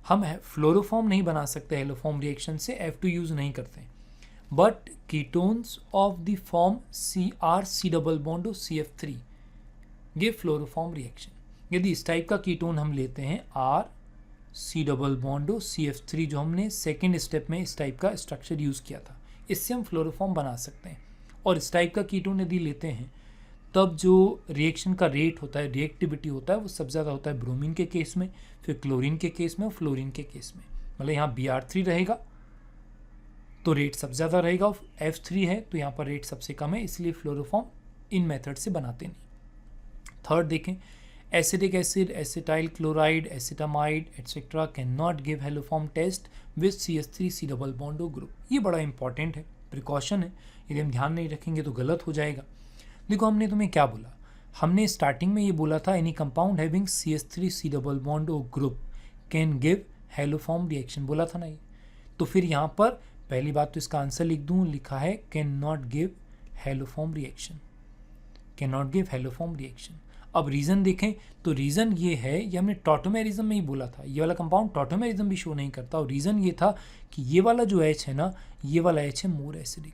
हम फ्लोरोफॉर्म नहीं बना सकते हैलोफॉर्म रिएक्शन से, F2 यूज़ नहीं करते। But ketones of the form CR double bond और CF3 गिव फ्लोरोफॉर्म रिएक्शन। यदि इस टाइप का कीटोन हम लेते हैं RC डबल बॉन्ड और CF3, जो हमने सेकेंड स्टेप में इस टाइप का स्ट्रक्चर यूज़ किया था, इससे हम फ्लोरोफॉर्म बना सकते हैं। और इस टाइप का कीटोन यदि लेते हैं तब जो रिएक्शन का रेट होता है, रिएक्टिविटी होता है, वो सबसे ज़्यादा होता है ब्रोमीन के केस में, फिर क्लोरीन के केस में और फ्लोरीन के केस में। मतलब यहाँ Br3 रहेगा तो रेट सबसे ज़्यादा रहेगा, F3 है तो यहाँ पर रेट सबसे कम है, इसलिए फ्लोरोफॉर्म इन मेथड से बनाते नहीं। थर्ड देखें, acidic acid, acetyl chloride, acetamide etcetera can not give haloform test with CH3 double bond group. ये बड़ा इंपॉर्टेंट है, प्रिकॉशन है, यदि हम ध्यान नहीं रखेंगे तो गलत हो जाएगा। देखो हमने तुम्हें क्या बोला, हमने स्टार्टिंग में ये बोला था any compound having CH3 double bond और group can give haloform reaction, बोला था ना ये। तो फिर यहाँ पर पहली बात तो इसका आंसर लिख दूँ, लिखा है can not give haloform reaction, can not give haloform reaction. अब रीज़न देखें तो रीज़न ये है, ये हमने टॉटोमेरिज्म में ही बोला था, ये वाला कंपाउंड टॉटोमेरिज्म भी शो नहीं करता, और रीज़न ये था कि ये वाला जो H है ना, ये वाला H है मोर एसिडिक।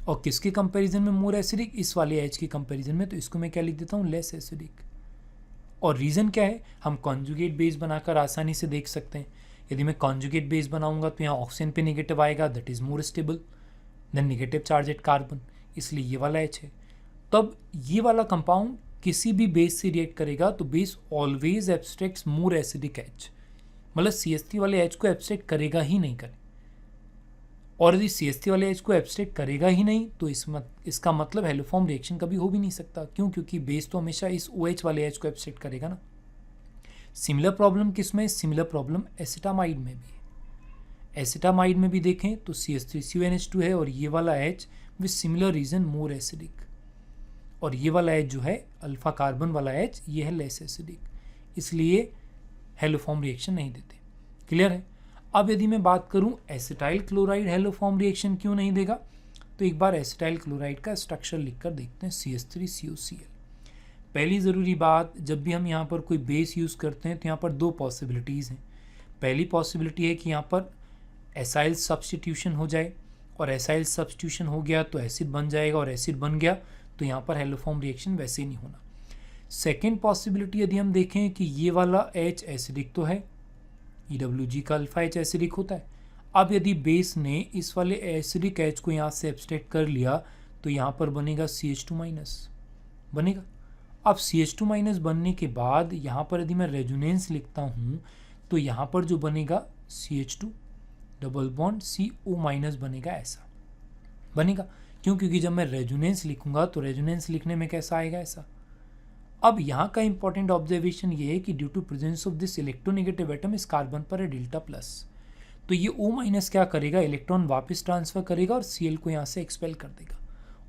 और किसके कंपैरिजन में मोर एसिडिक, इस वाले H के कंपैरिजन में, तो इसको मैं क्या लिख देता हूँ, लेस एसिडिक। और रीज़न क्या है, हम कॉन्जुगेट बेस बनाकर आसानी से देख सकते हैं। यदि मैं कॉन्जुगेट बेस बनाऊंगा तो यहाँ ऑक्सीजन पे नेगेटिव आएगा, that is more stable then negative charge at carbon, इसलिए ये वाला H है। तब ये वाला कंपाउंड किसी भी बेस से रिएक्ट करेगा तो base always abstracts more acidic H, मतलब CH3 वाले H को एब्स्ट्रैक्ट करेगा ही नहीं करे। और यदि CH3 वाले H को एब्स्ट्रैक्ट करेगा ही नहीं तो इसका मतलब हैलोफॉर्म रिएक्शन कभी हो भी नहीं सकता। क्यों? क्योंकि बेस तो हमेशा इस OH वाले H को एब्स्ट्रैक्ट करेगा ना। सिमिलर प्रॉब्लम किस में, सिमिलर प्रॉब्लम एसिटामाइड में भी है। एसिटामाइड में भी देखें तो CH3CONH2 है और ये वाला H with similar reason more acidic, और ये वाला H जो है अल्फा कार्बन वाला H, ये है लेस एसिडिक, इसलिए हैलोफॉर्म रिएक्शन नहीं देते। क्लियर है? अब यदि मैं बात करूं एसिटाइल क्लोराइड हैलोफॉर्म रिएक्शन क्यों नहीं देगा, तो एक बार एसिटाइल क्लोराइड का स्ट्रक्चर लिखकर देखते हैं, CH3COCl। पहली ज़रूरी बात, जब भी हम यहाँ पर कोई बेस यूज़ करते हैं तो यहाँ पर दो पॉसिबिलिटीज़ हैं। पहली पॉसिबिलिटी है कि यहाँ पर एसाइल सब्स्टिट्यूशन हो जाए, और एसाइल सब्स्टिट्यूशन हो गया तो एसिड बन जाएगा, और एसिड बन गया तो यहाँ पर हैलोफॉर्म रिएक्शन वैसे ही नहीं होना। सेकेंड पॉसिबिलिटी यदि हम देखें कि ये वाला H एसिडिक तो है, EWG का अल्फा H एसिडिक होता है। अब यदि बेस ने इस वाले एसिडिक H को यहाँ से एब्स्ट्रैक्ट कर लिया तो यहाँ पर बनेगा CH2- बनेगा। अब CH2- बनने के बाद यहाँ पर यदि मैं रेजोनेंस लिखता हूँ तो यहाँ पर जो बनेगा CH2 डबल बॉन्ड CO- बनेगा, ऐसा बनेगा। क्यों? क्योंकि जब मैं रेजोनेंस लिखूंगा तो रेजोनेंस लिखने में कैसा आएगा, ऐसा। अब यहाँ का इंपॉर्टेंट ऑब्जर्वेशन ये है कि due to presence of this electronegative atom इस कार्बन पर है डेल्टा प्लस, तो ये O- क्या करेगा, इलेक्ट्रॉन वापस ट्रांसफ़र करेगा और Cl को यहाँ से एक्सपेल कर देगा।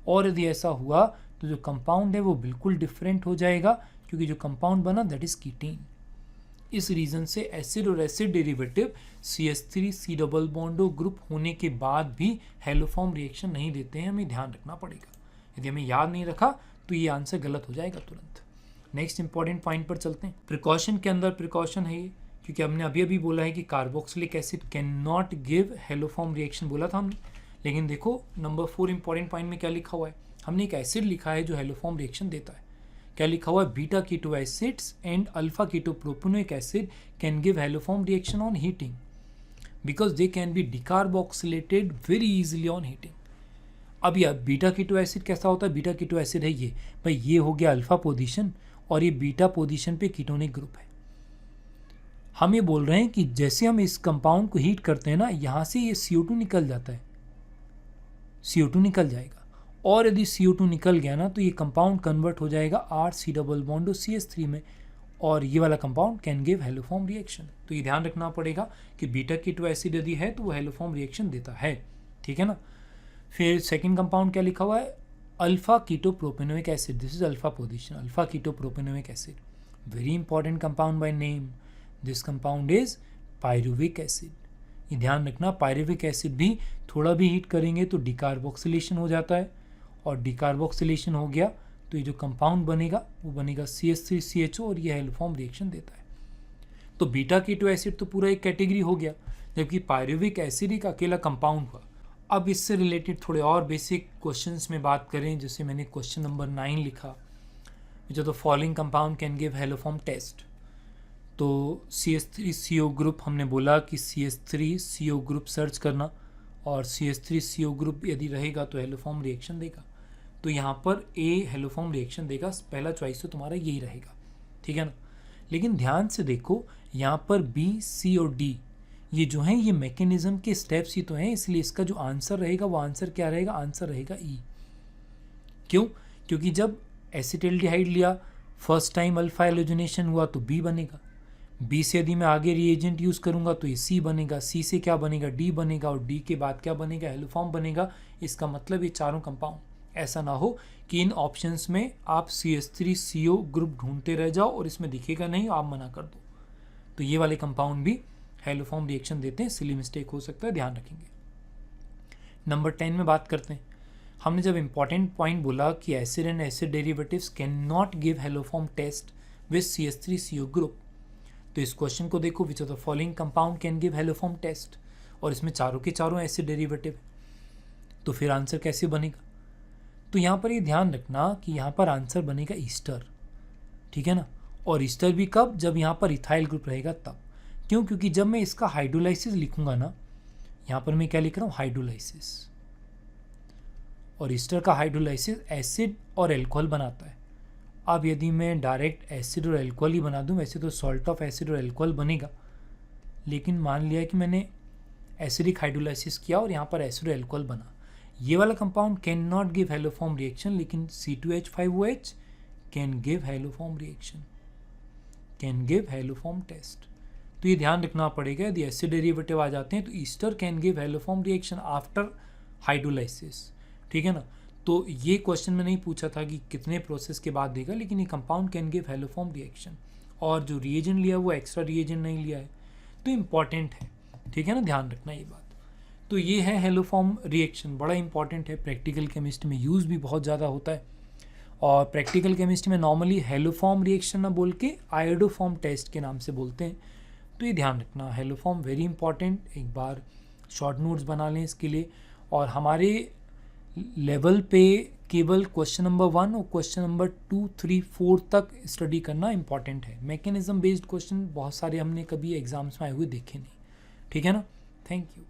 और यदि ऐसा हुआ तो जो कंपाउंड है वो बिल्कुल डिफरेंट हो जाएगा, क्योंकि जो कंपाउंड बना दैट इज़ कीटीन। इस रीज़न से एसिड और acid derivative CH3 C double बॉन्डो group होने के बाद भी हेलोफॉर्म रिएक्शन नहीं देते हैं, हमें ध्यान रखना पड़ेगा। यदि हमें याद नहीं रखा तो ये आंसर गलत हो जाएगा तुरंत। नेक्स्ट इंपॉर्टेंट पॉइंट पर चलते हैं। प्रिकॉशन के अंदर प्रिकॉशन है ये, क्योंकि हमने अभी अभी बोला है कि carboxylic acid can not give haloform reaction बोला था हमने, लेकिन देखो नंबर 4 इंपॉर्टेंट पॉइंट में क्या लिखा हुआ है। हमने एक एसिड लिखा है जो हेलोफॉर्म रिएक्शन देता है। क्या लिखा हुआ है, beta keto acids and alpha keto propanoic acid can give haloform reaction on heating because they can be decarboxylated very easily on heating. अब यह बीटा कीटो एसिड कैसा होता है, बीटा कीटो एसिड है ये भाई, ये हो गया अल्फा पोजीशन और ये बीटा पोजीशन पे कीटोनिक ग्रुप है। हम ये बोल रहे हैं कि जैसे हम इस कंपाउंड को हीट करते हैं ना, यहाँ से ये CO2 निकल जाता है, CO2 निकल जाएगा, और यदि CO2 निकल गया ना तो ये कंपाउंड कन्वर्ट हो जाएगा RC डबल बॉन्ड CH3 में, और ये वाला compound can give haloform reaction. तो ये ध्यान रखना पड़ेगा कि बीटा कीटो एसिड यदि है तो वो हेलोफॉर्म रिएक्शन देता है, ठीक है ना। फिर सेकंड कंपाउंड क्या लिखा हुआ है, alpha keto propanoic acid, this is alpha position, alpha keto propanoic acid, very important compound by name, this compound is pyruvic acid. ये ध्यान रखना, पायरुविक एसिड भी थोड़ा भी हीट करेंगे तो डिकार्बोक्सिलेशन हो जाता है, और डिकार्बोक्सिलेशन हो गया तो ये जो कंपाउंड बनेगा वो बनेगा CH3CHO, और ये हेलोफॉर्म रिएक्शन देता है। तो बीटा कीटो एसिड तो पूरा एक कैटेगरी हो गया, जबकि पायरुविक एसिड एक अकेला कंपाउंड हुआ। अब इससे रिलेटेड थोड़े और बेसिक क्वेश्चंस में बात करें, जैसे मैंने क्वेश्चन नंबर 9 लिखा, जो तो following compound can give haloform test. तो CH3CO ग्रुप हमने बोला कि CH3CO ग्रुप सर्च करना, और CH3CO ग्रुप यदि रहेगा तो हेलोफॉर्म रिएक्शन देगा। तो यहाँ पर A हेलोफॉर्म रिएक्शन देगा, पहला चॉइस तो तुम्हारा यही रहेगा, ठीक है ना। लेकिन ध्यान से देखो, यहाँ पर B, C और D ये जो हैं ये मैकेनिज्म के स्टेप्स ही तो हैं, इसलिए इसका जो आंसर रहेगा वो आंसर क्या रहेगा, आंसर रहेगा E। क्यों, क्योंकि जब एसिटिल्डिहाइड लिया फर्स्ट टाइम अल्फा हेलोजनेशन हुआ तो B बनेगा, B से यदि मैं आगे रिएजेंट यूज़ करूँगा तो ये C बनेगा, C से क्या बनेगा, D बनेगा, और D के बाद क्या बनेगा, हेलोफॉर्म बनेगा। इसका मतलब ये चारों कंपाउंड, ऐसा ना हो कि इन ऑप्शंस में आप CH3CO ग्रुप ढूंढते रह जाओ और इसमें दिखेगा नहीं, आप मना कर दो। तो ये वाले कंपाउंड भी हेलोफॉर्म रिएक्शन देते हैं, सिली मिस्टेक हो सकता है, ध्यान रखेंगे। नंबर 10 में बात करते हैं। हमने जब इंपॉर्टेंट पॉइंट बोला कि acid and acid derivatives can not give haloform test with CH3CO group, तो इस क्वेश्चन को देखो, which of the following compound can give haloform test, और इसमें चारों के चारों एसिड डेरिवेटिव, तो फिर आंसर कैसे बनेगा। तो यहाँ पर ये ध्यान रखना कि यहाँ पर आंसर बनेगा ईस्टर, ठीक है ना। और ईस्टर भी कब, जब यहाँ पर इथाइल ग्रुप रहेगा तब। क्यों, क्योंकि जब मैं इसका हाइड्रोलाइसिस लिखूंगा ना, यहाँ पर मैं क्या लिख रहा हूँ, हाइड्रोलाइसिस, और ईस्टर का हाइड्रोलाइसिस एसिड और एल्कोहल बनाता है। अब यदि मैं डायरेक्ट एसिड और एल्कोहल ही बना दूं, वैसे तो सॉल्ट ऑफ एसिड और एल्कोहल बनेगा, लेकिन मान लिया कि मैंने एसिडिक हाइड्रोलाइसिस किया और यहाँ पर एसिड और एल्कोहल बना, ये वाला compound can not give haloform reaction, लेकिन C2H5OH can give haloform reaction, can give haloform test. तो ये ध्यान रखना पड़ेगा, यदि एसिड डेरिवेटिव आ जाते हैं तो Easter can give haloform reaction after hydrolysis, ठीक है ना। तो ये क्वेश्चन में नहीं पूछा था कि कितने प्रोसेस के बाद देगा, लेकिन ये compound can give haloform reaction, और जो रिएजेंट लिया वो एक्स्ट्रा रिएजेंट नहीं लिया है, तो इम्पॉर्टेंट है, ठीक है ना, ध्यान रखना ये बात। तो ये है हेलोफॉर्म रिएक्शन, बड़ा इंपॉर्टेंट है, प्रैक्टिकल केमिस्ट्री में यूज़ भी बहुत ज़्यादा होता है, और प्रैक्टिकल केमिस्ट्री में नॉर्मली हेलोफॉर्म रिएक्शन ना बोल के आयोडोफॉर्म टेस्ट के नाम से बोलते हैं। तो ये ध्यान रखना, हेलोफॉर्म वेरी इंपॉर्टेंट, एक बार शॉर्ट नोट्स बना लें इसके लिए। और हमारे लेवल पे केवल क्वेश्चन नंबर 1 और क्वेश्चन नंबर 2, 3, 4 तक स्टडी करना इंपॉर्टेंट है। मैकेनिज्म बेस्ड क्वेश्चन बहुत सारे हमने कभी एग्जाम्स में आए हुए देखे नहीं, ठीक है ना। Thank you.